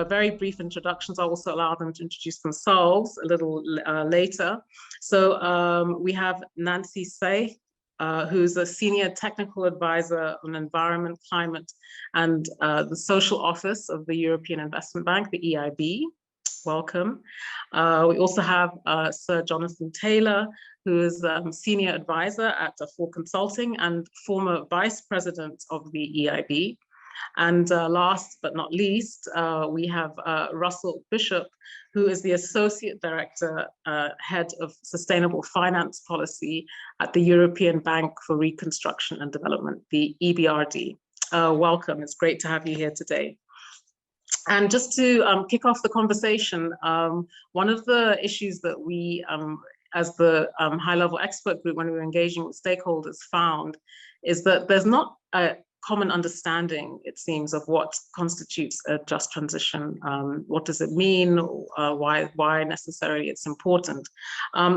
very brief introductions. I'll also allow them to introduce themselves a little later. So we have Nancy Saich, who's a senior technical advisor on environment, climate, and the social office of the European Investment Bank, the EIB. Welcome. We also have Sir Jonathan Taylor, who is senior advisor at Afore Consulting and former vice president of the EIB. And last but not least, we have Russell Bishop, who is the Associate Director, Head of Sustainable Finance Policy at the European Bank for Reconstruction and Development, the EBRD. Welcome, it's great to have you here today. And just to kick off the conversation, one of the issues that we, as the high-level expert group, when we were engaging with stakeholders, found is that there's not a common understanding, it seems, of what constitutes a just transition. What does it mean? Why necessarily it's important?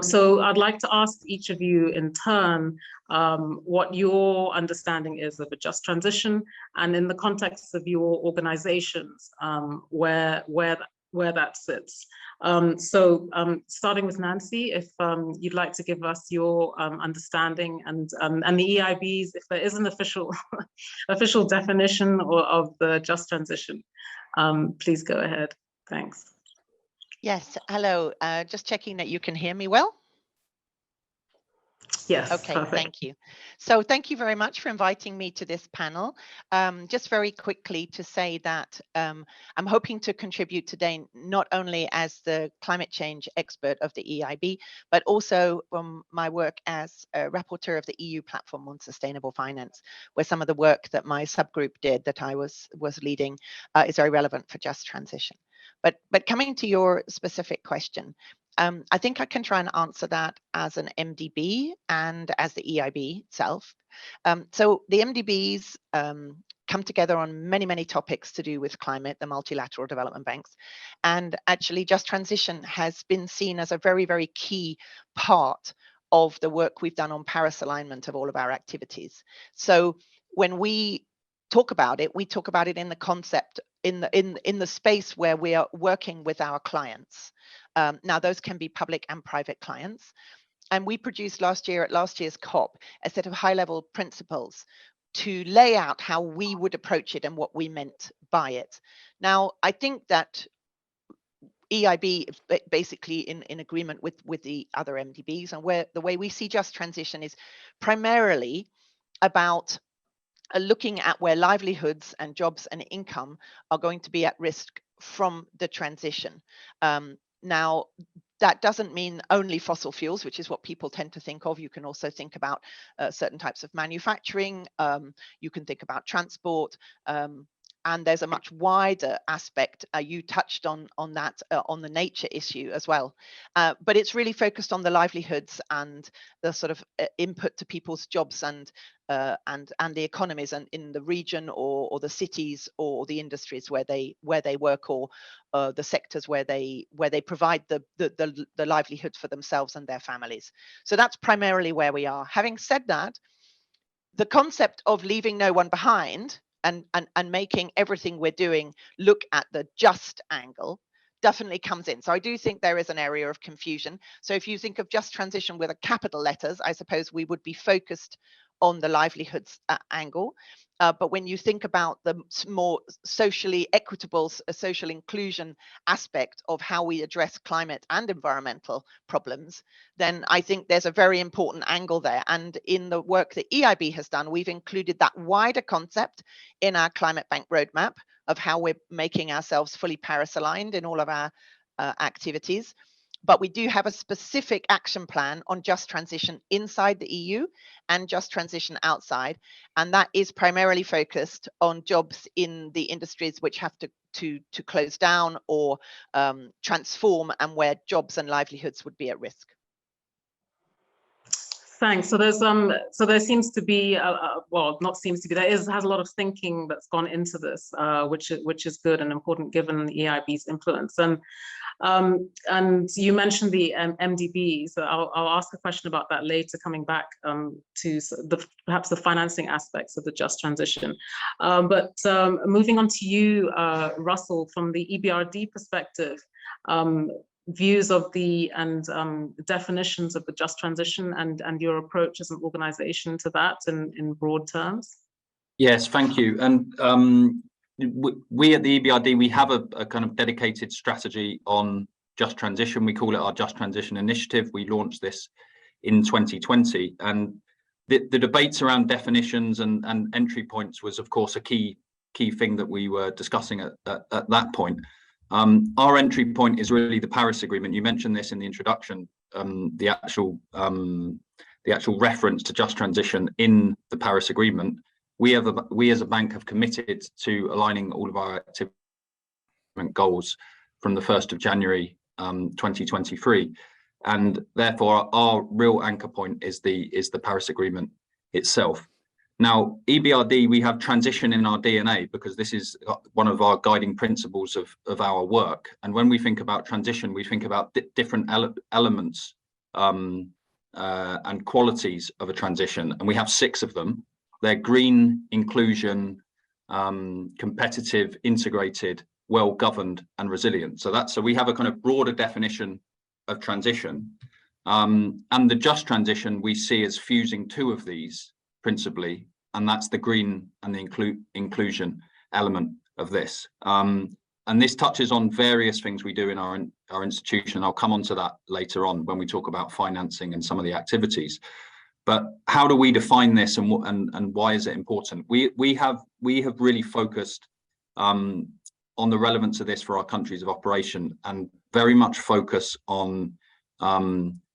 So I'd like to ask each of you in turn what your understanding is of a just transition, and in the context of your organizations, where that sits. Starting with Nancy, if you'd like to give us your understanding and the EIB's, if there is an official official definition of the just transition, please go ahead. Thanks. Yes, hello. Just checking that you can hear me well. Yes. Okay, perfect. Thank you. So thank you very much for inviting me to this panel. Just very quickly to say that I'm hoping to contribute today not only as the climate change expert of the EIB, but also from my work as a rapporteur of the EU platform on sustainable finance, where some of the work that my subgroup did that I was leading is very relevant for just transition. But coming to your specific question, I think I can try and answer that as an MDB and as the EIB itself. So the MDBs come together on many topics to do with climate, the multilateral development banks. And actually just transition has been seen as a very key part of the work we've done on Paris alignment of all of our activities. So when we talk about it, we talk about it in the concept, in the space where we are working with our clients. Now, those can be public and private clients. And we produced last year at last year's COP a set of high-level principles to lay out how we would approach it and what we meant by it. Now, I think that EIB is basically in agreement with the other MDBs, and where the way we see just transition is primarily about looking at where livelihoods and jobs and income are going to be at risk from the transition. Now, that doesn't mean only fossil fuels, which is what people tend to think of. You can also think about certain types of manufacturing. You can think about transport. And there's a much wider aspect. You touched on that, on the nature issue as well. But it's really focused on the livelihoods and the sort of input to people's jobs and the economies and in the region or the cities or the industries where they work, or the sectors where they provide the livelihood for themselves and their families. So that's primarily where we are. Having said that, the concept of leaving no one behind and making everything we're doing look at the just angle definitely comes in. So I do think there is an area of confusion. So if you think of just transition with a capital letters, I suppose we would be focused on the livelihoods angle. But when you think about the more socially equitable, social inclusion aspect of how we address climate and environmental problems, then I think there's a very important angle there. And in the work that EIB has done, we've included that wider concept in our Climate Bank roadmap of how we're making ourselves fully Paris aligned in all of our activities. But we do have a specific action plan on just transition inside the EU and just transition outside. And that is primarily focused on jobs in the industries which have to close down or transform, and where jobs and livelihoods would be at risk. Thanks. So there seems to be, well, not seems to be, has a lot of thinking that's gone into this, which is good and important given the EIB's influence. And you mentioned the MDB, so I'll ask a question about that later, coming back to perhaps the financing aspects of the just transition. But moving on to you, Russell, from the EBRD perspective, views of the definitions of the just transition and your approach as an organization to that in broad terms. Yes, thank you. And we at the EBRD, we have a kind of dedicated strategy on just transition. We call it our Just Transition Initiative. We launched this in 2020, and the debates around definitions and entry points was, of course, a key thing that we were discussing at that point. Our entry point is really the Paris Agreement. You mentioned this in the introduction, the actual reference to just transition in the Paris Agreement. We as a bank have committed to aligning all of our activity goals from the 1st of January 2023, and therefore our real anchor point is the Paris Agreement itself. Now, EBRD, we have transition in our DNA because this is one of our guiding principles of our work. And when we think about transition, we think about different elements and qualities of a transition, and we have 6 of them. They're green, inclusion, competitive, integrated, well-governed, and resilient. So we have a kind of broader definition of transition. And the just transition we see as fusing 2 of these principally, and that's the green and the inclusion element of this. And this touches on various things we do in our institution. I'll come on to that later on when we talk about financing and some of the activities. But how do we define this, and why is it important? We have really focused on the relevance of this for our countries of operation, and very much focus on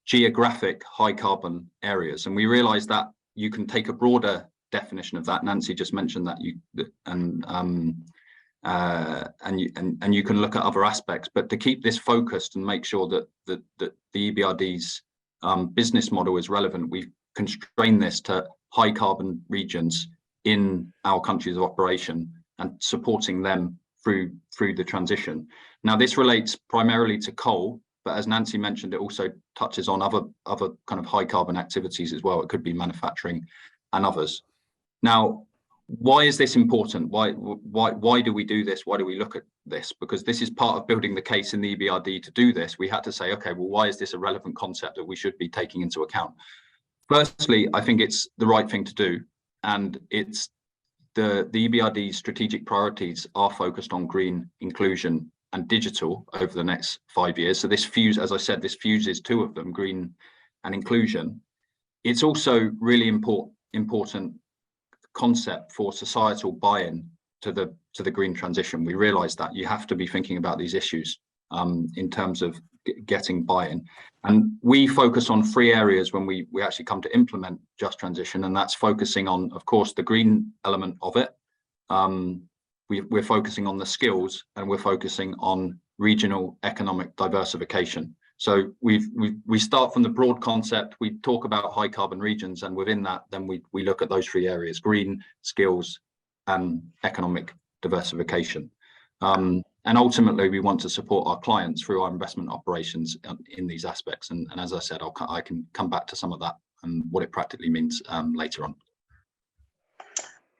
geographic high carbon areas. And we realize that you can take a broader definition of that. Nancy just mentioned that and you can look at other aspects, but to keep this focused and make sure that the EBRD's business model is relevant, we constrain this to high carbon regions in our countries of operation and supporting them through the transition. Now, this relates primarily to coal, but as Nancy mentioned, it also touches on other kind of high carbon activities as well. It could be manufacturing and others. Now, why is this important? Why do we do this? Why do we look at this? Because this is part of building the case in the EBRD to do this. We had to say, okay, well, why is this a relevant concept that we should be taking into account? Firstly, I think it's the right thing to do, and it's the EBRD's strategic priorities are focused on green, inclusion, and digital over the next 5 years. So this as I said, this fuses 2 of them, green and inclusion. It's also really important concept for societal buy-in to the green transition. We realize that you have to be thinking about these issues in terms of getting buy-in, and we focus on 3 areas when we actually come to implement just transition, and that's focusing on, of course, the green element of it. We're focusing on the skills, and we're focusing on regional economic diversification. So we start from the broad concept. We talk about high carbon regions, and within that, then we look at those 3 areas: green, skills, and economic diversification. And ultimately, we want to support our clients through our investment operations in these aspects. And as I said, I can come back to some of that and what it practically means later on.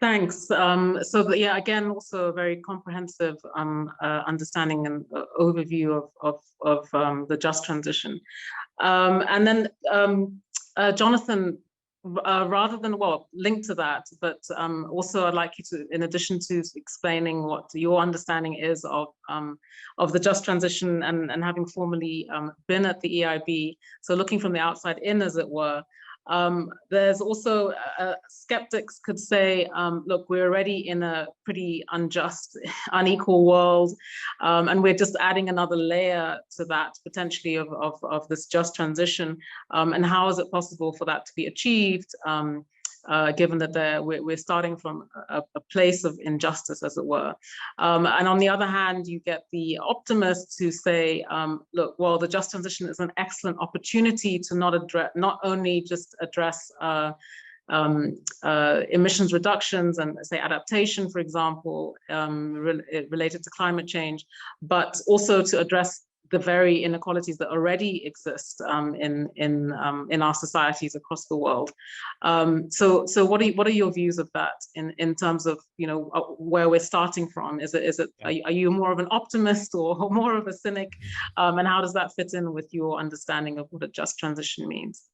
Thanks. So yeah, again, also a very comprehensive understanding and overview of the just transition. And then Jonathan, rather than, well, linked to that, but also I'd like you to, in addition to explaining what your understanding is of the just transition and having formerly been at the EIB, so looking from the outside in, as it were, there's also skeptics could say, look, we're already in a pretty unjust, unequal world, and we're just adding another layer to that potentially of this just transition. And how is it possible for that to be achieved given that we're starting from a place of injustice, as it were. And on the other hand, you get the optimists who say, look, well, the just transition is an excellent opportunity to not only just address emissions reductions and, say, adaptation, for example, related to climate change, but also to address the very inequalities that already exist in our societies across the world. So what are your views of that in terms of, you know, where we're starting from? Are you more of an optimist or more of a cynic? And how does that fit in with your understanding of what a just transition means?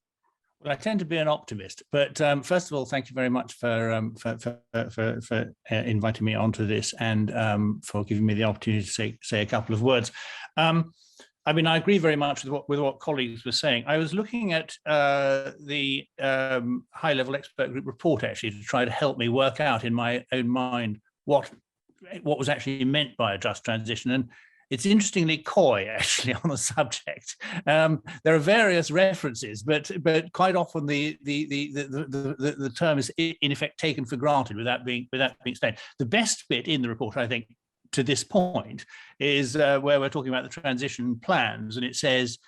Well, I tend to be an optimist, but first of all, thank you very much for inviting me onto this and for giving me the opportunity to say a couple of words. I mean, I agree very much with what colleagues were saying. I was looking at the high-level expert group report, actually, to try to help me work out in my own mind what was actually meant by a just transition. And it's interestingly coy, actually, on the subject. There are various references, but quite often the term is in effect taken for granted without being explained. The best bit in the report, I think, to this point is where we're talking about the transition plans, and it says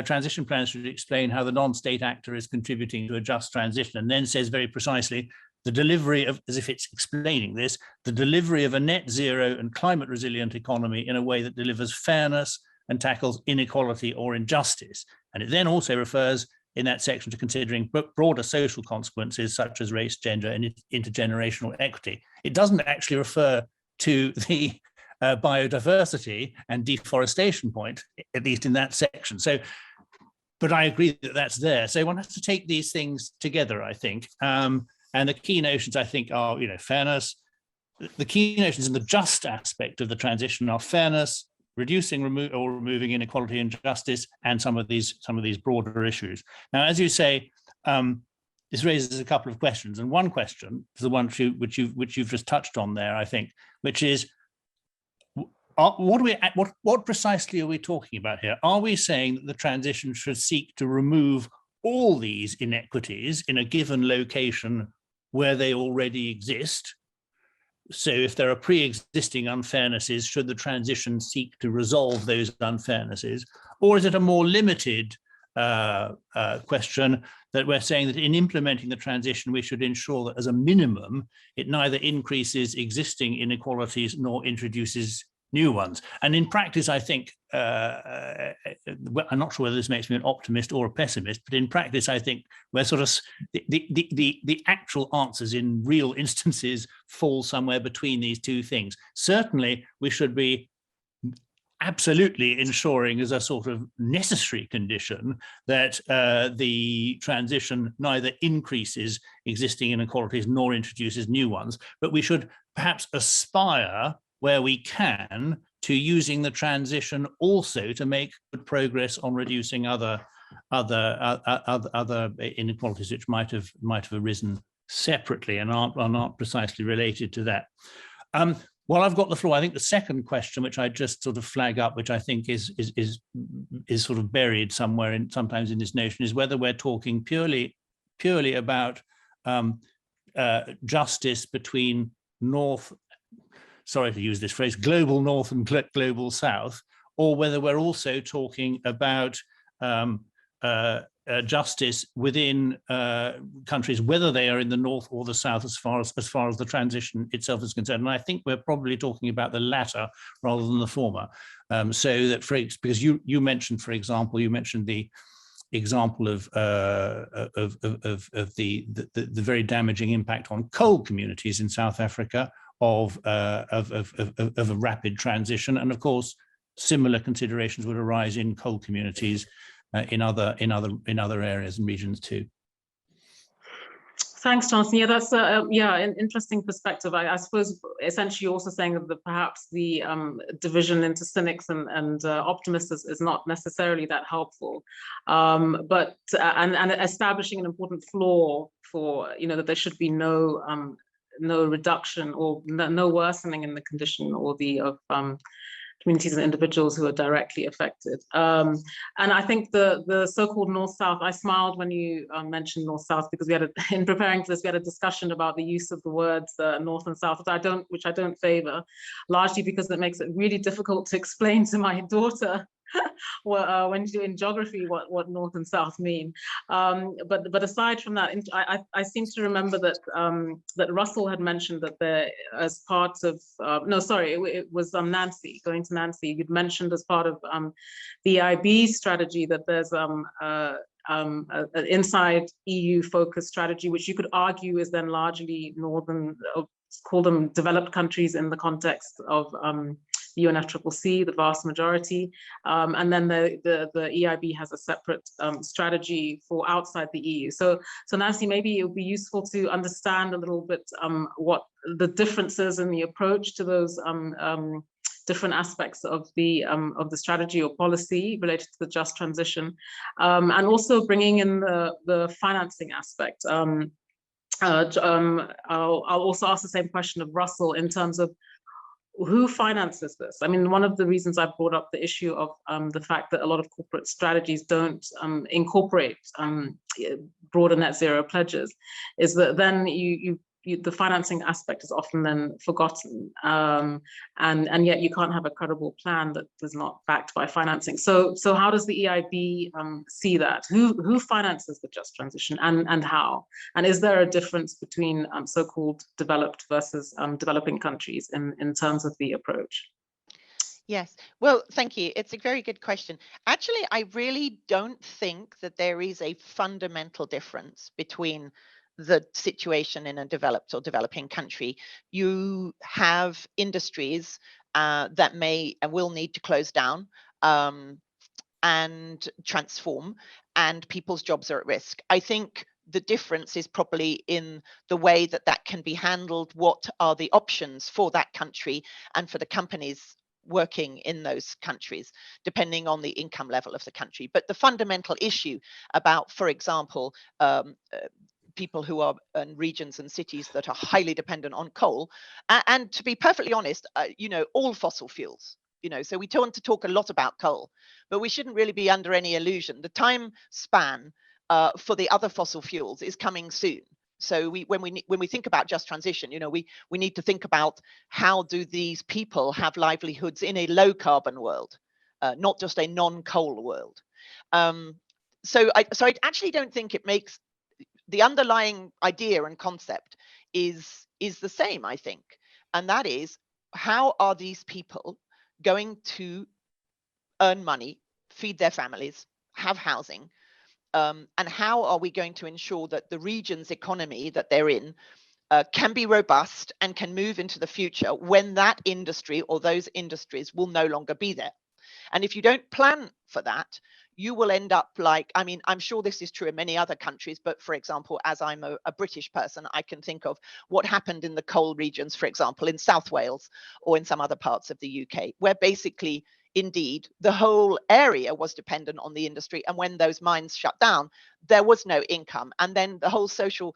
transition plans should explain how the non-state actor is contributing to a just transition, and then says very precisely the delivery of, as if it's explaining this, the delivery of a net zero and climate resilient economy in a way that delivers fairness and tackles inequality or injustice. And it then also refers in that section to considering broader social consequences such as race, gender, and intergenerational equity. It doesn't actually refer to the biodiversity and deforestation point, at least in that section. So, but I agree that that's there. So one has to take these things together, I think. And the key notions, I think, are, you know, fairness. The key notions in the just aspect of the transition are fairness, reducing or removing inequality and justice, and some of these broader issues. Now, as you say, this raises a couple of questions, and one question is the one which you've just touched on there, I think, which is what precisely are we talking about here? Are we saying that the transition should seek to remove all these inequities in a given location where they already exist? So if there are pre-existing unfairnesses, should the transition seek to resolve those unfairnesses? Or is it a more limited question that we're saying that in implementing the transition, we should ensure that as a minimum, it neither increases existing inequalities nor introduces new ones? And in practice, I think, I'm not sure whether this makes me an optimist or a pessimist, but in practice, I think we're sort of, the actual answers in real instances fall somewhere between these two things. Certainly, we should be absolutely ensuring as a sort of necessary condition that the transition neither increases existing inequalities nor introduces new ones, but we should perhaps aspire where we can to using the transition also to make good progress on reducing other inequalities which might have arisen separately and aren't precisely related to that. While I've got the floor, I think the second question, which I just sort of flag up, which I think is sort of buried somewhere sometimes in this notion, is whether we're talking purely about justice between sorry to use this phrase, global North and global South, or whether we're also talking about justice within countries, whether they are in the North or the South, as far as the transition itself is concerned. And I think we're probably talking about the latter rather than the former. So that, because you mentioned, for example, the example of the very damaging impact on coal communities in South Africa of a rapid transition, and of course similar considerations would arise in coal communities in other areas and regions too. Thanks, Jonathan. Yeah, that's an interesting perspective. I suppose essentially also saying that perhaps the division into cynics and optimists is not necessarily that helpful, but establishing an important flaw for, you know, that there should be no reduction or no worsening in the condition or communities and individuals who are directly affected. And I think the so-called North-South, I smiled when you mentioned North-South, because we had in preparing for this, we had a discussion about the use of the words North and South, which I don't favor, largely because it makes it really difficult to explain to my daughter when you do in geography what North and South mean. But aside from that, I seem to remember that that Russell had mentioned that there, as part of no, sorry, it was Nancy, going to Nancy, you'd mentioned as part of the IB strategy that there's an inside EU focused strategy, which you could argue is then largely northern, call them developed countries in the context of the UNFCCC, the vast majority, and then the EIB has a separate strategy for outside the EU. So Nancy, maybe it would be useful to understand a little bit what the differences in the approach to those different aspects of the strategy or policy related to the just transition, and also bringing in the financing aspect. I'll also ask the same question of Russell in terms of who finances this? I mean, one of the reasons I brought up the issue of the fact that a lot of corporate strategies don't incorporate broader net zero pledges is that then the financing aspect is often then forgotten, and yet you can't have a credible plan that is not backed by financing. So how does the EIB see that? Who finances the just transition, and how? And is there a difference between so-called developed versus developing countries in terms of the approach? Yes, well, thank you. It's a very good question. Actually, I really don't think that there is a fundamental difference between the situation in a developed or developing country. You have industries that may and will need to close down and transform, and people's jobs are at risk. I think the difference is probably in the way that that can be handled. What are the options for that country and for the companies working in those countries, depending on the income level of the country. But the fundamental issue about, for example, people who are in regions and cities that are highly dependent on coal, and to be perfectly honest, all fossil fuels, so we want to talk a lot about coal, but we shouldn't really be under any illusion. The time span for the other fossil fuels is coming soon. So when we think about just transition, we need to think about how do these people have livelihoods in a low carbon world, not just a non-coal world. So I actually don't think it makes, the underlying idea and concept is the same, I think. And that is, how are these people going to earn money, feed their families, have housing, and how are we going to ensure that the region's economy that they're in can be robust and can move into the future when that industry or those industries will no longer be there? And if you don't plan for that, you will end up like, I mean, I'm sure this is true in many other countries, but for example, as I'm a British person, I can think of what happened in the coal regions, for example, in South Wales or in some other parts of the UK, where basically, indeed, the whole area was dependent on the industry. And when those mines shut down, there was no income. And then the whole social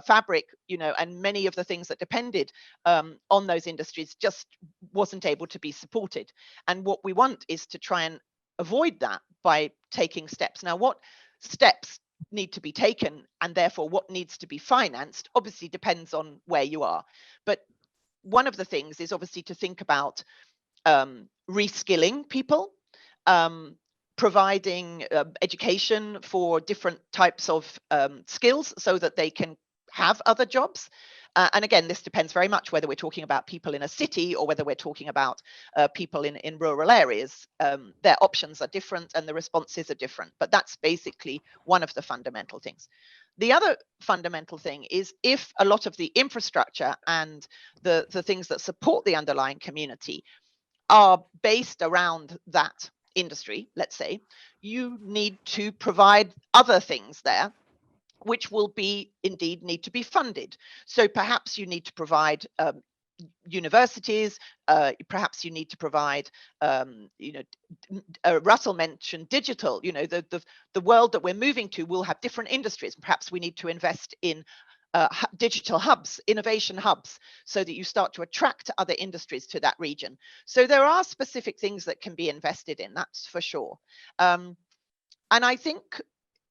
fabric, and many of the things that depended on those industries just wasn't able to be supported. And what we want is to try and avoid that by taking steps. Now, what steps need to be taken, and therefore what needs to be financed, obviously depends on where you are. But one of the things is obviously to think about reskilling people, providing education for different types of skills so that they can have other jobs. And again, this depends very much whether we're talking about people in a city or whether we're talking about people in rural areas. Their options are different and the responses are different, but that's basically one of the fundamental things. The other fundamental thing is, if a lot of the infrastructure and the things that support the underlying community are based around that industry, let's say, you need to provide other things there, which will indeed need to be funded. So perhaps you need to provide universities, perhaps you need to provide, Russell mentioned digital, the world that we're moving to will have different industries. Perhaps we need to invest in digital hubs, innovation hubs, so that you start to attract other industries to that region. So there are specific things that can be invested in, that's for sure. And I think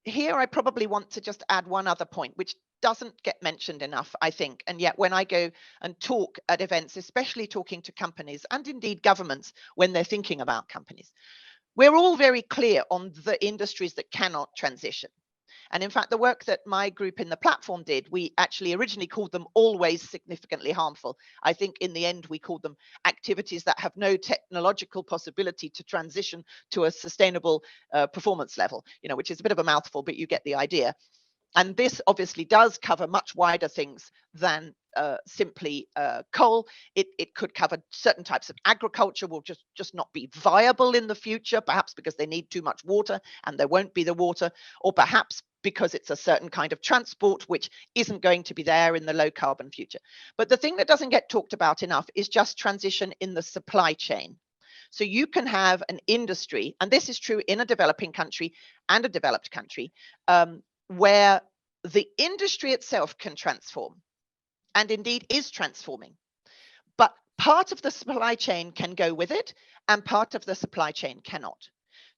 here I probably want to just add one other point, which doesn't get mentioned enough, I think. And yet when I go and talk at events, especially talking to companies and indeed governments when they're thinking about companies, we're all very clear on the industries that cannot transition. And in fact, the work that my group in the platform did, we actually originally called them always significantly harmful. I think in the end, we called them activities that have no technological possibility to transition to a sustainable performance level, which is a bit of a mouthful, but you get the idea. And this obviously does cover much wider things than simply coal. It could cover certain types of agriculture will just not be viable in the future, perhaps because they need too much water and there won't be the water, or perhaps because it's a certain kind of transport which isn't going to be there in the low carbon future. But the thing that doesn't get talked about enough is just transition in the supply chain. So you can have an industry, and this is true in a developing country and a developed country, where the industry itself can transform, and indeed is transforming. But part of the supply chain can go with it, and part of the supply chain cannot.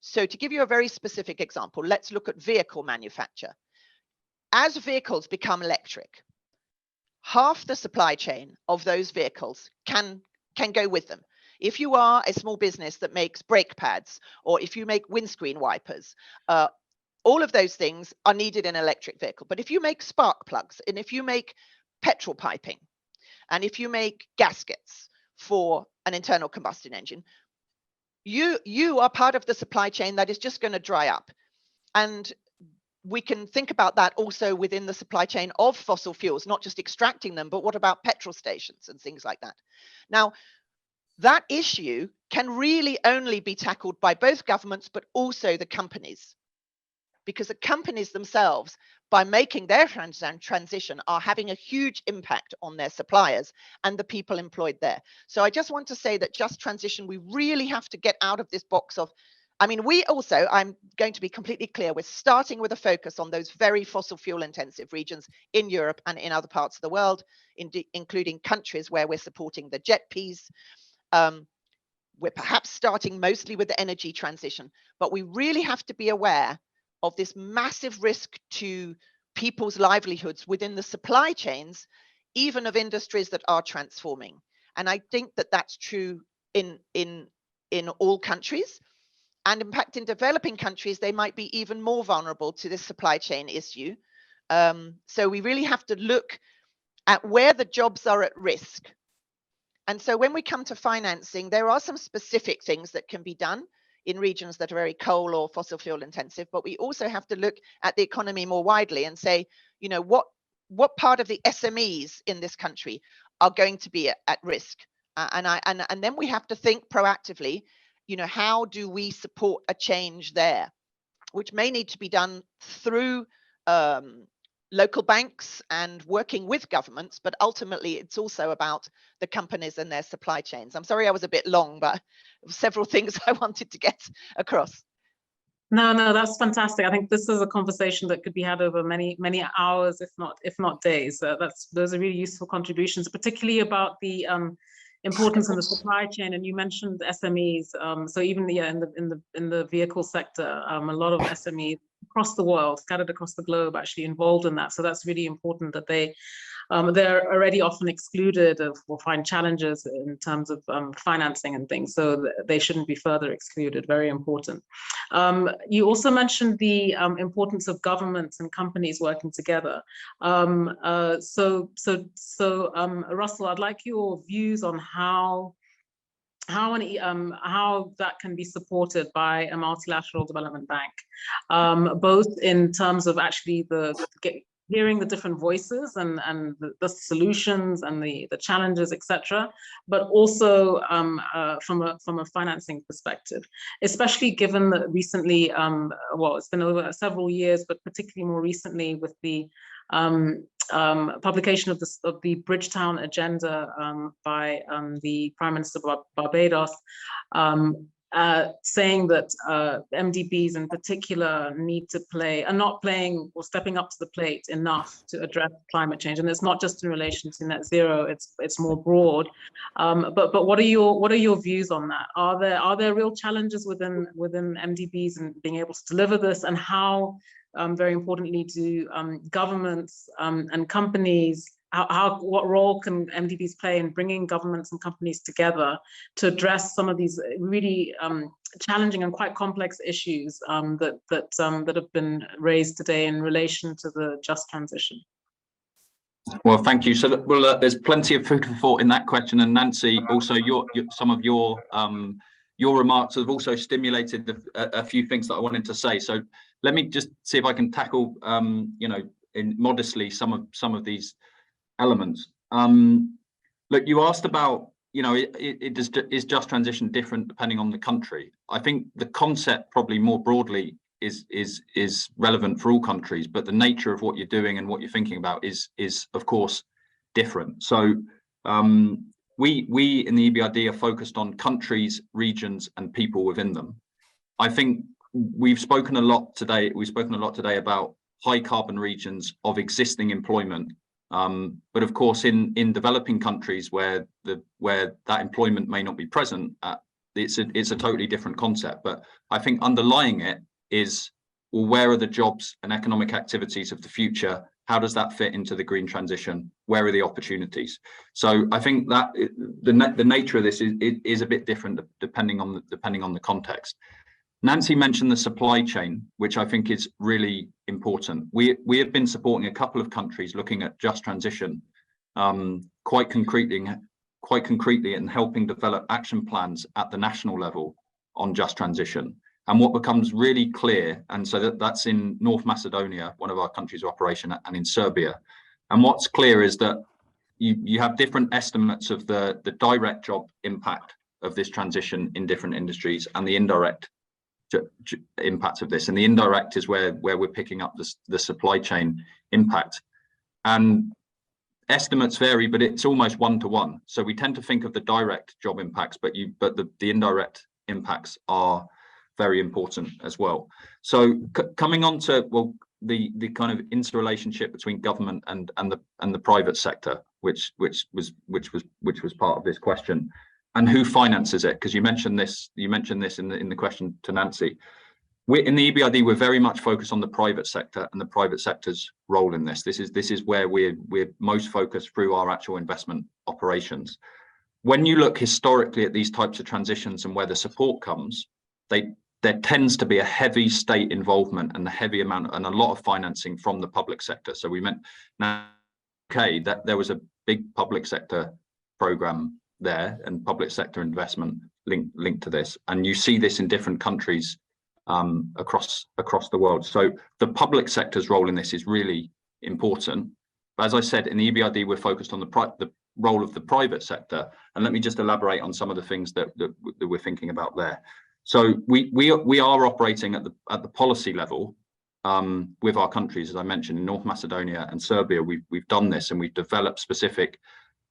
So to give you a very specific example, let's look at vehicle manufacture. As vehicles become electric, half the supply chain of those vehicles can go with them. If you are a small business that makes brake pads, or if you make windscreen wipers, all of those things are needed in an electric vehicle. But if you make spark plugs, and if you make petrol piping, and if you make gaskets for an internal combustion engine, you are part of the supply chain that is just going to dry up. And we can think about that also within the supply chain of fossil fuels, not just extracting them, but what about petrol stations and things like that? Now, that issue can really only be tackled by both governments, but also the companies. Because the companies themselves, by making their transition, are having a huge impact on their suppliers and the people employed there. So I just want to say that just transition, we really have to get out of this box of, we also, I'm going to be completely clear, we're starting with a focus on those very fossil fuel intensive regions in Europe and in other parts of the world, including countries where we're supporting the jet peas. We're perhaps starting mostly with the energy transition, but we really have to be aware of this massive risk to people's livelihoods within the supply chains, even of industries that are transforming. And I think that that's true in all countries. And in fact, in developing countries, they might be even more vulnerable to this supply chain issue. So we really have to look at where the jobs are at risk. And so when we come to financing, there are some specific things that can be done in regions that are very coal or fossil fuel intensive, but we also have to look at the economy more widely and say, what part of the SMEs in this country are going to be at risk? And then we have to think proactively, how do we support a change there, which may need to be done through local banks and working with governments, but ultimately it's also about the companies and their supply chains. I'm sorry I was a bit long, but several things I wanted to get across. No, that's fantastic. I think this is a conversation that could be had over many hours, if not days. Those are really useful contributions, particularly about the importance in the supply chain. And you mentioned SMEs. So even in the vehicle sector, a lot of SMEs across the world, scattered across the globe, actually involved in that. So that's really important that they're already often excluded or find challenges in terms of financing and things. So they shouldn't be further excluded. Very important. You also mentioned the importance of governments and companies working together. So Russell, I'd like your views on how that can be supported by a multilateral development bank, both in terms of actually hearing the different voices and the solutions and the challenges, etc., but also from a financing perspective, especially given that recently, it's been over several years, but particularly more recently with the publication of the Bridgetown Agenda by the Prime Minister of Barbados, saying that MDBs in particular need to play, are not playing or stepping up to the plate enough to address climate change. And it's not just in relation to net zero, it's more broad. But what are your views on that? Are there real challenges within MDBs and being able to deliver this, and how, very importantly, do governments and companies, what role can MDBs play in bringing governments and companies together to address some of these really challenging and quite complex issues that have been raised today in relation to the just transition? Well, thank you. So, well, there's plenty of food for thought in that question, and Nancy, also some of your remarks have also stimulated a few things that I wanted to say. So, let me just see if I can tackle, modestly some of these elements. Look, you asked about, is just transition different depending on the country? I think the concept probably more broadly is relevant for all countries, but the nature of what you're doing and what you're thinking about is of course different. So we in the EBRD are focused on countries, regions, and people within them. I think we've spoken a lot today about high carbon regions of existing employment. But of course, in developing countries where that employment may not be present, it's a totally different concept. But I think underlying it is, well, where are the jobs and economic activities of the future? How does that fit into the green transition? Where are the opportunities? So I think that the nature of this is a bit different depending on the context. Nancy mentioned the supply chain, which I think is really important. We have been supporting a couple of countries looking at just transition quite concretely and helping develop action plans at the national level on just transition. And what becomes really clear, and so that's in North Macedonia, one of our countries of operation, and in Serbia. And what's clear is that you have different estimates of the direct job impact of this transition in different industries and the indirect impact of this. And the indirect is where we're picking up the supply chain impact. And estimates vary, but it's almost one-to-one. So we tend to think of the direct job impacts, but the indirect impacts are very important as well. So coming on to, well, the kind of interrelationship between government and the private sector, which was part of this question, and who finances it, because you mentioned this in the question to Nancy. We're in the EBRD, we're very much focused on the private sector and the private sector's role in this. This is where we're most focused through our actual investment operations. When you look historically at these types of transitions and where the support comes, there tends to be a heavy state involvement and a heavy amount and a lot of financing from the public sector. So we meant now, okay, that there was a big public sector program there and public sector investment linked to this, and you see this in different countries across the world. So the public sector's role in this is really important. But as I said, in the EBRD, we're focused on the role of the private sector, and let me just elaborate on some of the things that we're thinking about there. So we are operating at the policy level with our countries, as I mentioned, in North Macedonia and Serbia. We've done this, and we've developed specific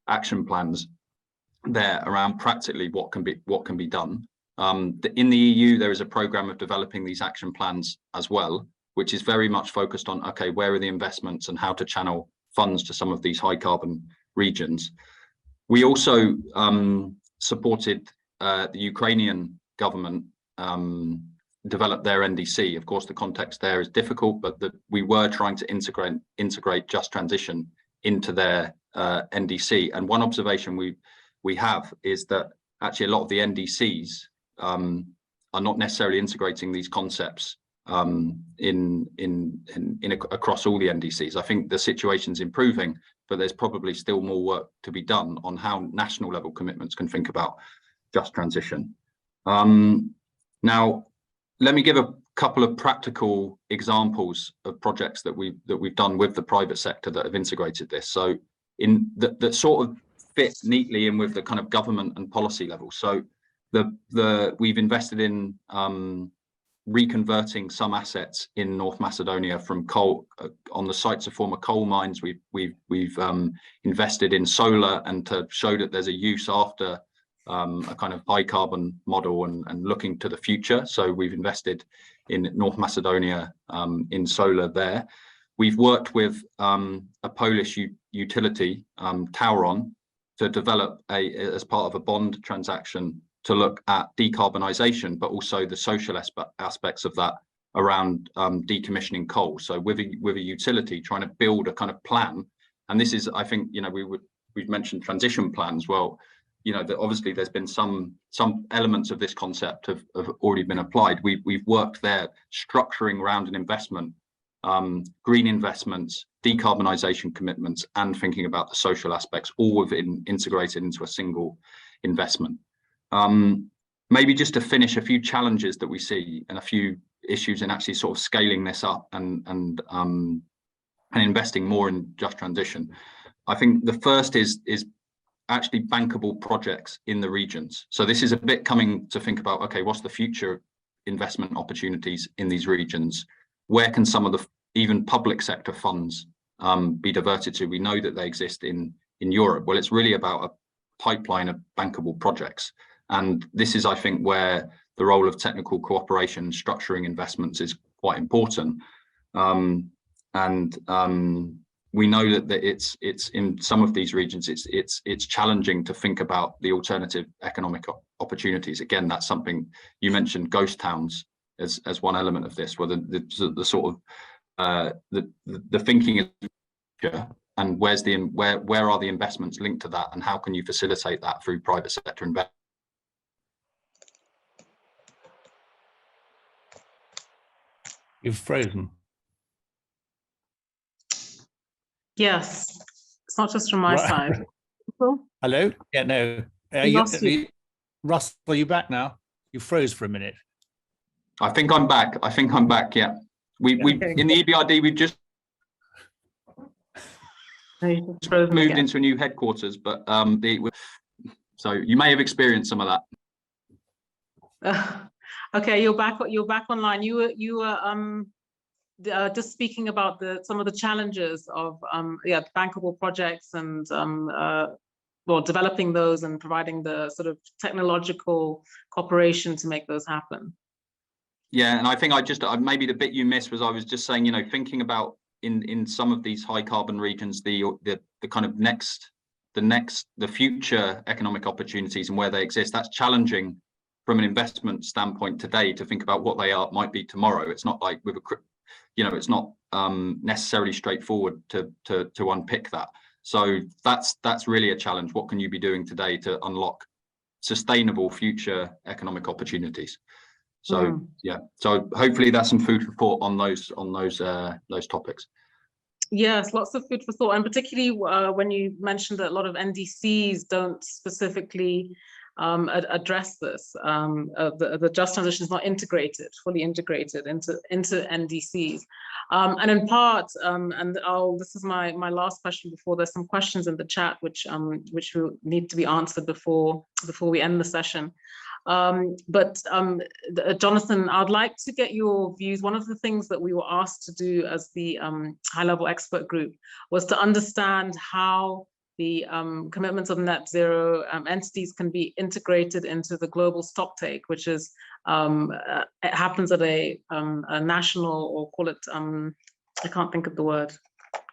action plans there around practically what can be done. In the EU, there is a program of developing these action plans as well, which is very much focused on, okay, where are the investments and how to channel funds to some of these high carbon regions. We also supported the Ukrainian government develop their NDC. Of course, the context there is difficult, but we were trying to integrate just transition into their NDC. And one observation we have is that actually a lot of the NDCs are not necessarily integrating these concepts across all the NDCs. I think the situation's improving, but there's probably still more work to be done on how national level commitments can think about just transition. Now, let me give a couple of practical examples of projects that we've done with the private sector that have integrated this. So that sort of fit neatly in with the kind of government and policy level. So we've invested in reconverting some assets in North Macedonia from coal on the sites of former coal mines. We've invested in solar and to show that there's a use after a kind of high carbon model and looking to the future. So we've invested in North Macedonia in solar there. We've worked with a Polish utility, Tauron, to develop as part of a bond transaction to look at decarbonisation, but also the social aspects of that around decommissioning coal. So with a utility trying to build a kind of plan, and this is, I think, we've mentioned transition plans. Well, that obviously there's been some elements of this concept have already been applied. We've worked there structuring around an investment, green investments, decarbonisation commitments, and thinking about the social aspects, all within integrated into a single investment. Maybe just to finish, a few challenges that we see and a few issues in actually sort of scaling this up and investing more in just transition. I think the first is actually bankable projects in the regions. So this is a bit coming to think about, okay, what's the future investment opportunities in these regions? Where can some of the even public sector funds be diverted to? We know that they exist in Europe. Well, it's really about a pipeline of bankable projects. And this is, I think, where the role of technical cooperation and structuring investments is quite important. We know that it's in some of these regions, it's challenging to think about the alternative economic opportunities. Again, that's something you mentioned, ghost towns as one element of this, where the sort of the thinking is, and where are the investments linked to that, and how can you facilitate that through private sector investment? You've frozen. Yes, it's not just from my side. Hello? Yeah, no. Russ, are you back now? You froze for a minute. I think I'm back. Yeah. We in the EBRD we've just moved into a new headquarters, but so you may have experienced some of that. Okay, you're back online. You were just speaking about some of the challenges of bankable projects and developing those and providing the sort of technological cooperation to make those happen. Yeah, and I think maybe the bit you missed was I was just saying, thinking about in some of these high carbon regions, the kind of the future economic opportunities and where they exist. That's challenging from an investment standpoint today to think about what they might be tomorrow. It's not like with it's not necessarily straightforward to unpick that. So that's really a challenge. What can you be doing today to unlock sustainable future economic opportunities? So so hopefully that's some food for thought on those topics. Yes, lots of food for thought, and particularly when you mentioned that a lot of NDCs don't specifically address this. The just transition is not fully integrated into NDCs, and in part, this is my last question before there's some questions in the chat which will need to be answered before we end the session. Jonathan, I'd like to get your views. One of the things that we were asked to do as the high-level expert group was to understand how the commitments of net zero entities can be integrated into the global stocktake, which is it happens at a national, or call it I can't think of the word,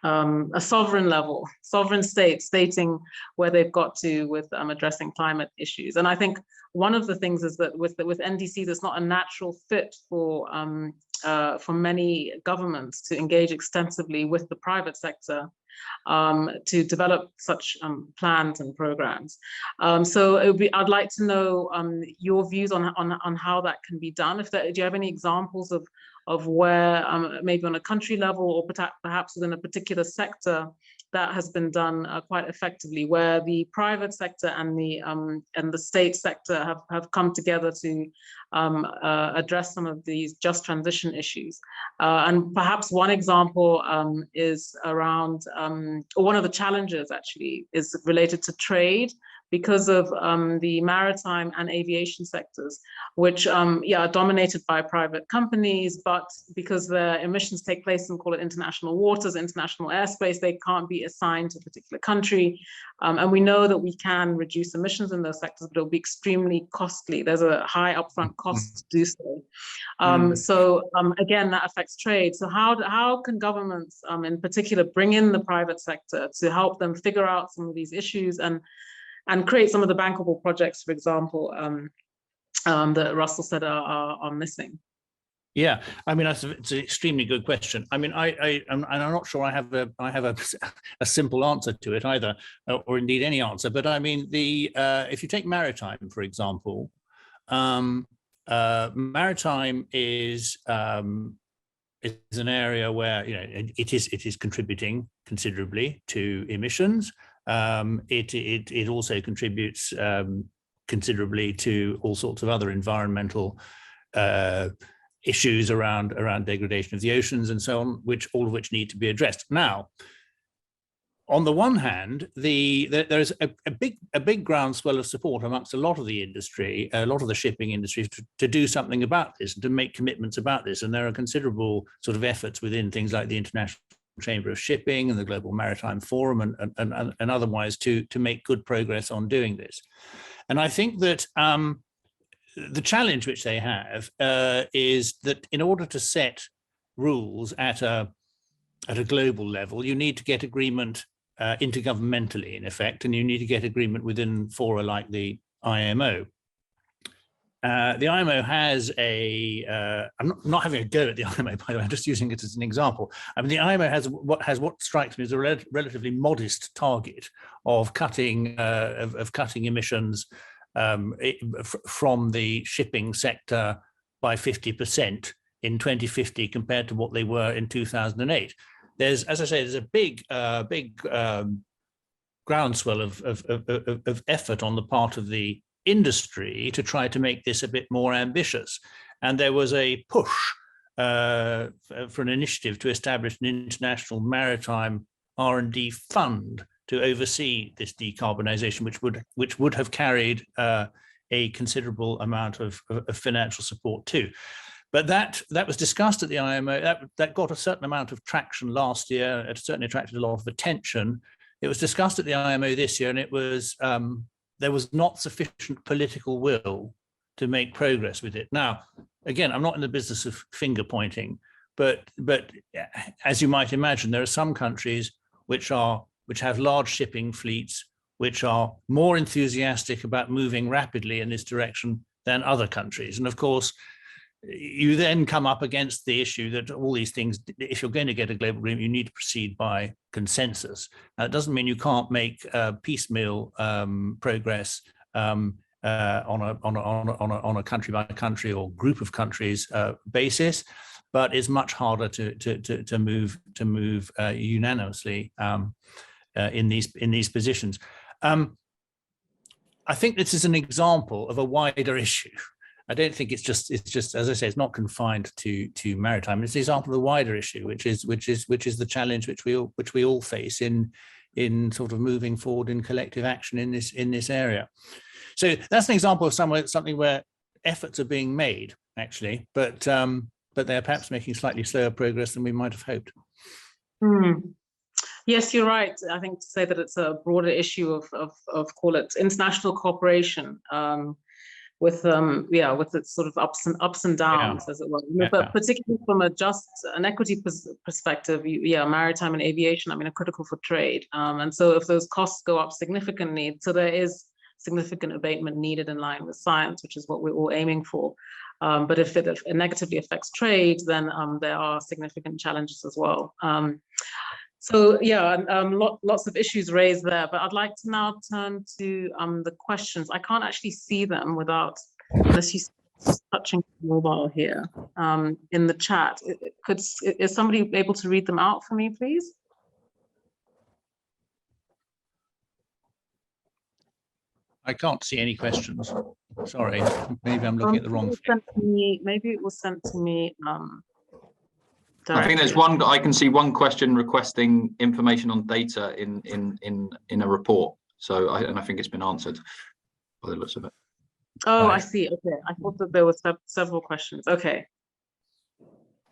a sovereign level, sovereign state stating where they've got to with addressing climate issues. And I think one of the things is that with NDCs, it's not a natural fit for many governments to engage extensively with the private sector to develop such plans and programs. So I'd like to know your views on how that can be done. Do you have any examples of where maybe on a country level or perhaps within a particular sector that has been done quite effectively, where the private sector and the state sector have come together to address some of these just transition issues? And perhaps one example is around, or one of the challenges actually is related to trade, because of the maritime and aviation sectors, which are dominated by private companies, but because their emissions take place in, call it, international waters, international airspace, they can't be assigned to a particular country. And we know that we can reduce emissions in those sectors, but it'll be extremely costly. There's a high upfront cost to do so. Again, that affects trade. So how can governments in particular bring in the private sector to help them figure out some of these issues and create some of the bankable projects, for example, that Russell said are missing? Yeah, I mean, it's an extremely good question. I mean, I'm not sure I have a simple answer to it either, or indeed any answer. But I mean, if you take maritime, for example, maritime is an area where, you know, it is contributing considerably to emissions. It also contributes considerably to all sorts of other environmental issues around degradation of the oceans and so on, all of which need to be addressed. Now, on the one hand, there is a big groundswell of support amongst a lot of the industry, a lot of the shipping industry, to do something about this, and to make commitments about this. And there are considerable sort of efforts within things like the International Chamber of Shipping and the Global Maritime Forum and otherwise to make good progress on doing this. And I think that the challenge which they have is that in order to set rules at a global level, you need to get agreement intergovernmentally, in effect, and you need to get agreement within fora like the IMO. The IMO has I'm not having a go at the IMO, by the way, I'm just using it as an example. I mean, the IMO has what strikes me as a relatively modest target of cutting emissions from the shipping sector by 50% in 2050 compared to what they were in 2008. There's, as I say, there's a big groundswell of effort on the part of the industry to try to make this a bit more ambitious. And there was a push for an initiative to establish an international maritime R&D fund to oversee this decarbonisation, which would have carried a considerable amount of financial support too. But that was discussed at the IMO. That got a certain amount of traction last year. It certainly attracted a lot of attention. It was discussed at the IMO this year, and it was there was not sufficient political will to make progress with it. Now, again, I'm not in the business of finger pointing, but as you might imagine, there are some countries which have large shipping fleets, which are more enthusiastic about moving rapidly in this direction than other countries. And of course, you then come up against the issue that all these things, if you're going to get a global agreement, you need to proceed by consensus. Now, it doesn't mean you can't make piecemeal progress on a country by country or group of countries basis, but it's much harder to move unanimously in these positions. I think this is an example of a wider issue. I don't think it's just as I say, it's not confined to maritime. It's an example of the wider issue, which is the challenge which we all face in sort of moving forward in collective action in this area. So that's an example of something where efforts are being made actually, but they're perhaps making slightly slower progress than we might have hoped. Yes, you're right. I think to say that it's a broader issue of call it international cooperation. With its sort of ups and downs, as it were. But particularly from an equity perspective, maritime and aviation, I mean, are critical for trade. And so if those costs go up significantly, so there is significant abatement needed in line with science, which is what we're all aiming for. But if it negatively affects trade, then there are significant challenges as well. Lots of issues raised there, but I'd like to now turn to the questions. I can't actually see them unless you touching the mobile here in the chat. Is somebody able to read them out for me, please? I can't see any questions. Sorry, maybe I'm looking at the wrong thing. Maybe it was sent to me. I think there's one. I can see one question requesting information on data in a report. So and I think it's been answered by the looks of it. Oh, I Right. see. Okay, I thought that there were several questions. Okay.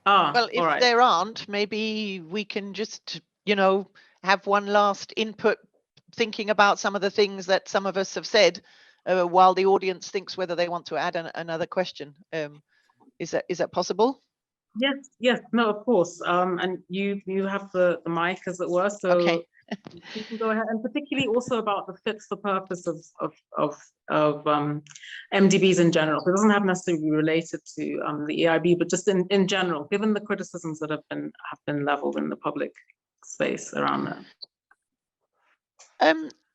Well, if all right. there aren't, maybe we can just, you know, have one last input, thinking about some of the things that some of us have said, while the audience thinks whether they want to add another question. Is that possible? Yes, yes, no, of course. And you have the mic, as it were, so Okay. you can go ahead, and particularly also about the fit for purpose of MDBs in general. It doesn't have necessarily be related to the EIB, but just in general, given the criticisms that have been leveled in the public space around that.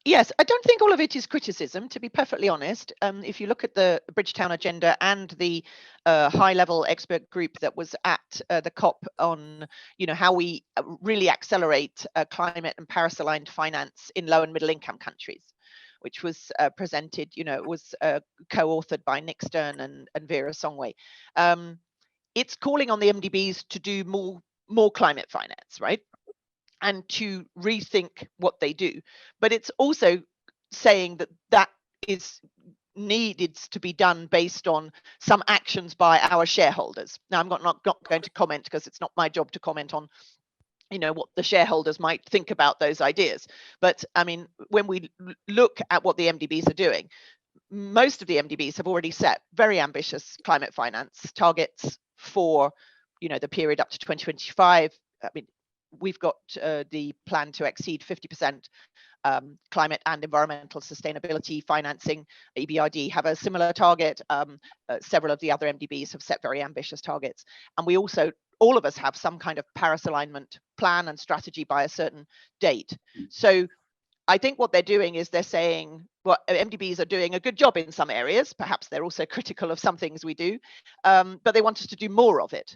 Yes, I don't think all of it is criticism, to be perfectly honest. If you look at the Bridgetown agenda and the high-level expert group that was at the COP on, you know, how we really accelerate climate and Paris-aligned finance in low and middle-income countries, which was presented, you know, it was co-authored by Nick Stern and Vera Songway. It's calling on the MDBs to do more climate finance, right? And to rethink what they do. But it's also saying that that is needed to be done based on some actions by our shareholders. Now, I'm not going to comment, because it's not my job to comment on, you know, what the shareholders might think about those ideas. But I mean, when we look at what the MDBs are doing, most of the MDBs have already set very ambitious climate finance targets for, you know, the period up to 2025. I mean, we've got the plan to exceed 50% climate and environmental sustainability financing. EBRD have a similar target. Several of the other MDBs have set very ambitious targets. And we also, all of us have some kind of Paris alignment plan and strategy by a certain date. So I think what they're doing is they're saying, well, MDBs are doing a good job in some areas. Perhaps they're also critical of some things we do, but they want us to do more of it.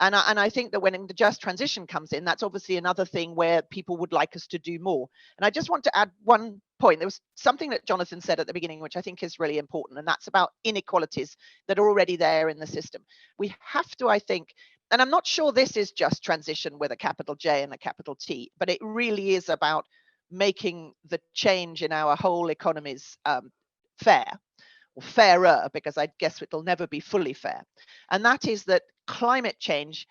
And I think that when the just transition comes in, that's obviously another thing where people would like us to do more. And I just want to add one point. There was something that Jonathan said at the beginning, which I think is really important, and that's about inequalities that are already there in the system. We have to, I think, and I'm not sure this is just transition with a capital J and a capital T, but it really is about making the change in our whole economies fair. Or fairer, because I guess it'll never be fully fair. And that is that climate change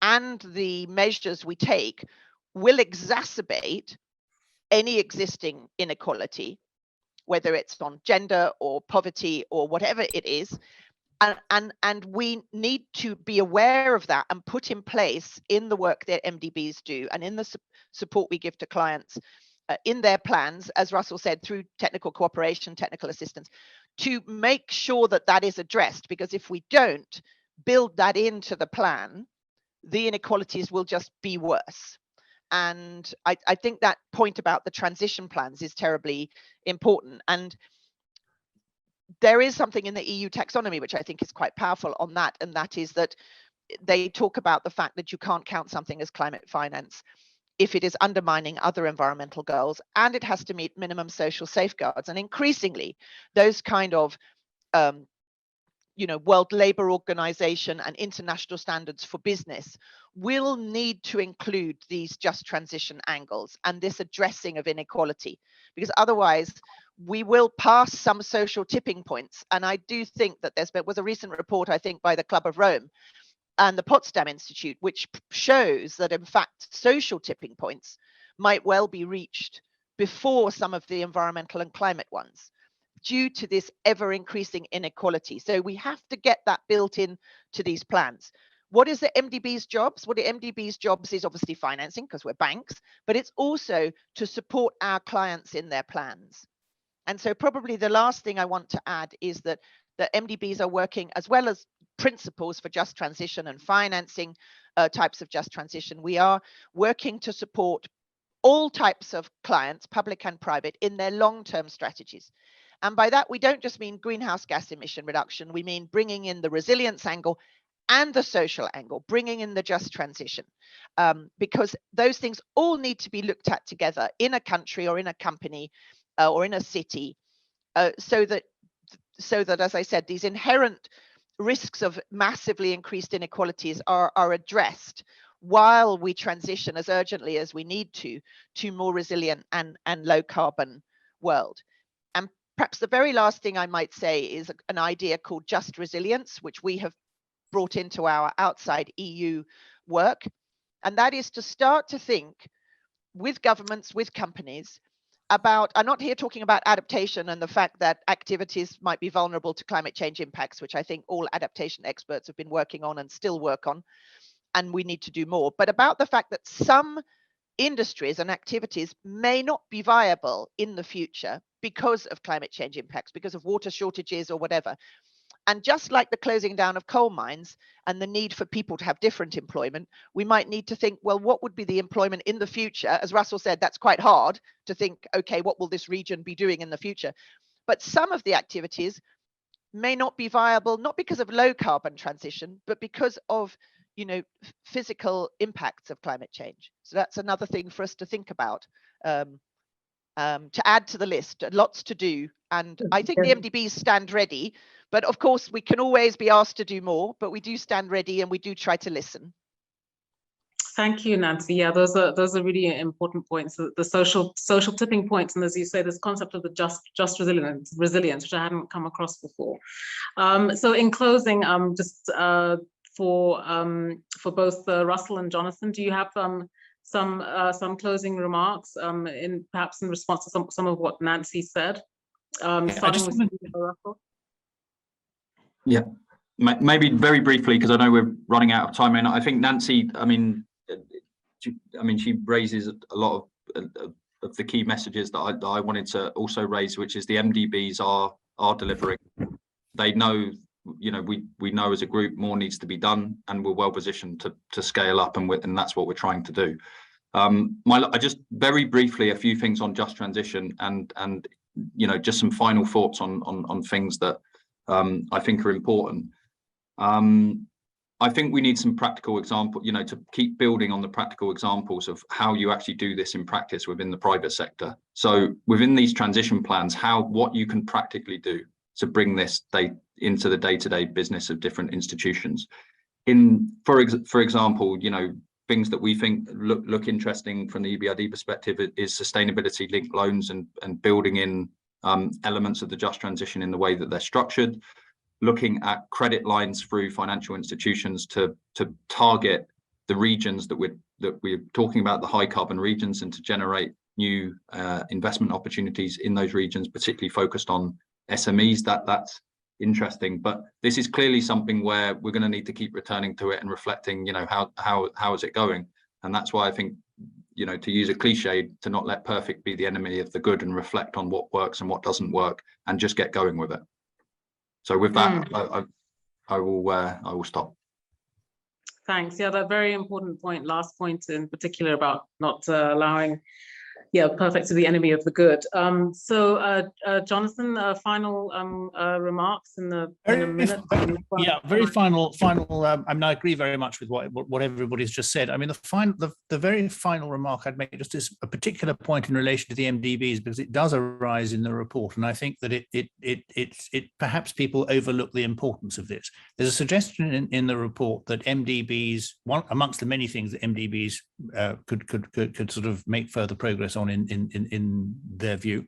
and the measures we take will exacerbate any existing inequality, whether it's on gender or poverty or whatever it is. And we need to be aware of that and put in place in the work that MDBs do and in the support we give to clients in their plans, as Russell said, through technical cooperation, technical assistance, to make sure that that is addressed. Because if we don't build that into the plan, the inequalities will just be worse. And I think that point about the transition plans is terribly important. And there is something in the EU taxonomy which I think is quite powerful on that, and that is that they talk about the fact that you can't count something as climate finance if it is undermining other environmental goals, and it has to meet minimum social safeguards. And increasingly, those kind of you know, World Labour Organization and international standards for business will need to include these just transition angles and this addressing of inequality, because otherwise we will pass some social tipping points. And I do think that there was a recent report, I think, by the Club of Rome and the Potsdam Institute, which shows that in fact social tipping points might well be reached before some of the environmental and climate ones, due to this ever increasing inequality. So we have to get that built in to these plans. What is the MDB's jobs? Well, the MDB's jobs is obviously financing, because we're banks, but it's also to support our clients in their plans. And so probably the last thing I want to add is that the MDBs are working, as well as principles for just transition and financing types of just transition, we are working to support all types of clients, public and private, in their long-term strategies. And by that, we don't just mean greenhouse gas emission reduction, we mean bringing in the resilience angle and the social angle, bringing in the just transition, because those things all need to be looked at together in a country or in a company or in a city, so that, as I said, these inherent risks of massively increased inequalities are addressed while we transition as urgently as we need to more resilient and low carbon world. And perhaps the very last thing I might say is an idea called just resilience, which we have brought into our outside EU work. And that is to start to think with governments, with companies, about, I'm not here talking about adaptation and the fact that activities might be vulnerable to climate change impacts, which I think all adaptation experts have been working on and still work on, and we need to do more, but about the fact that some industries and activities may not be viable in the future because of climate change impacts, because of water shortages or whatever. And just like the closing down of coal mines and the need for people to have different employment, we might need to think, well, what would be the employment in the future? As Russell said, that's quite hard to think, okay, what will this region be doing in the future? But some of the activities may not be viable, not because of low carbon transition, but because of, you know, physical impacts of climate change. So that's another thing for us to think about, to add to the list. Lots to do. And I think the MDBs stand ready, but of course we can always be asked to do more, but we do stand ready and we do try to listen. Thank you, Nancy. Yeah, those are really important points. The social tipping points, and as you say, this concept of the just resilience, which I hadn't come across before. So in closing, just for both Russell and Jonathan, do you have some closing remarks perhaps in response to some of what Nancy said? Starting with Russell. Yeah, maybe very briefly, because I know we're running out of time. And I think Nancy, I mean, she raises a lot of the key messages that I wanted to also raise, which is the MDBs are delivering. They know, you know, we know as a group more needs to be done, and we're well positioned to scale up, and that's what we're trying to do. I just very briefly a few things on just transition, and you know, just some final thoughts on things that I think are important. I think we need some practical example, you know, to keep building on the practical examples of how you actually do this in practice within the private sector. So within these transition plans, what you can practically do to bring this into the day-to-day business of different institutions. For example, you know, things that we think look interesting from the EBRD perspective is sustainability linked loans and building in elements of the just transition in the way that they're structured. Looking at credit lines through financial institutions to target the regions that we're talking about, the high carbon regions, and to generate new investment opportunities in those regions, particularly focused on SMEs. That's interesting, but this is clearly something where we're going to need to keep returning to it and reflecting, you know, how is it going? And that's why I think, you know, to use a cliche, to not let perfect be the enemy of the good, and reflect on what works and what doesn't work, and just get going with it. So with that, I will stop. Thanks. Yeah, that very important point, last point in particular, about not allowing, perfect to be the enemy of the good. So Jonathan, final remarks in a minute. Very final. I mean, I agree very much with what everybody's just said. I mean, the very final remark I'd make just is a particular point in relation to the MDBs, because it does arise in the report, and I think that it perhaps people overlook the importance of this. There's a suggestion in the report that MDBs, amongst the many things that MDBs could sort of make further progress on in their view,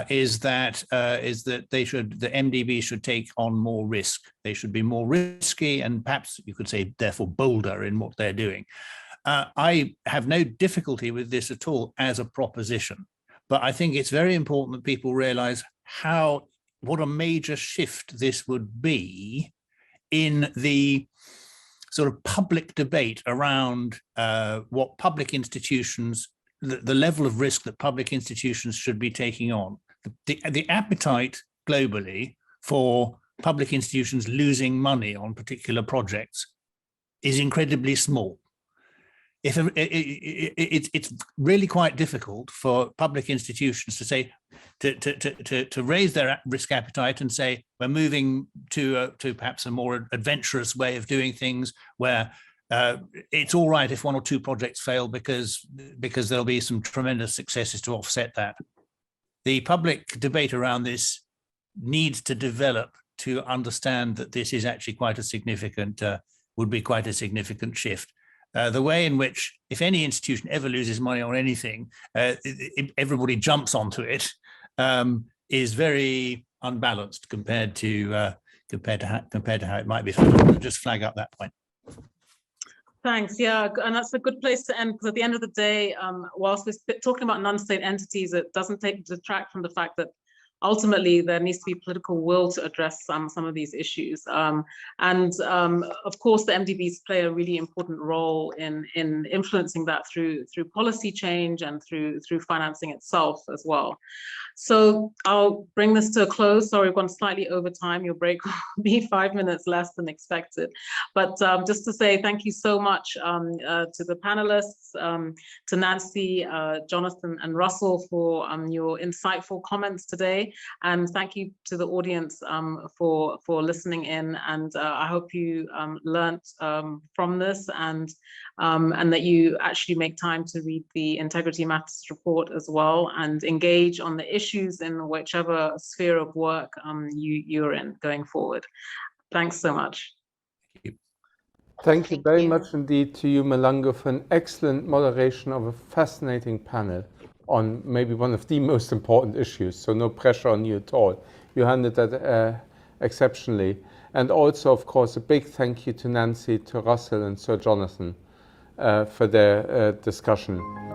is that the MDBs should take on more risk. They should be more risky, and perhaps you could say therefore bolder in what they're doing. I have no difficulty with this at all as a proposition, but I think it's very important that people realize what a major shift this would be in the sort of public debate around what public institutions, the level of risk that public institutions should be taking on. The appetite globally for public institutions losing money on particular projects is incredibly small. It's really quite difficult for public institutions to say, to raise their risk appetite and say, we're moving to perhaps a more adventurous way of doing things, where it's all right if one or two projects fail because there'll be some tremendous successes to offset that. The public debate around this needs to develop to understand that this is actually quite a significant, would be quite a significant shift. The way in which, if any institution ever loses money on anything, everybody jumps onto it. is very unbalanced compared to how it might be. So I'll just flag up that point. Thanks. Yeah, and that's a good place to end, because at the end of the day, whilst we're talking about non-state entities, it doesn't detract from the fact that ultimately there needs to be political will to address some of these issues. Of course, the MDBs play a really important role in influencing that through policy change and through financing itself as well. So I'll bring this to a close. Sorry, we've gone slightly over time. Your break will be 5 minutes less than expected. But just to say thank you so much to the panelists, to Nancy, Jonathan, and Russell for your insightful comments today. And thank you to the audience for listening in. And I hope you learnt from this, and that you actually make time to read the Integrity Matters report as well, and engage on the issues in whichever sphere of work you're in going forward. Thanks so much. Thank you very much indeed to you, Malango, for an excellent moderation of a fascinating panel on maybe one of the most important issues. So no pressure on you at all. You handled that exceptionally. And also, of course, a big thank you to Nancy, to Russell, and Sir Jonathan for their discussion.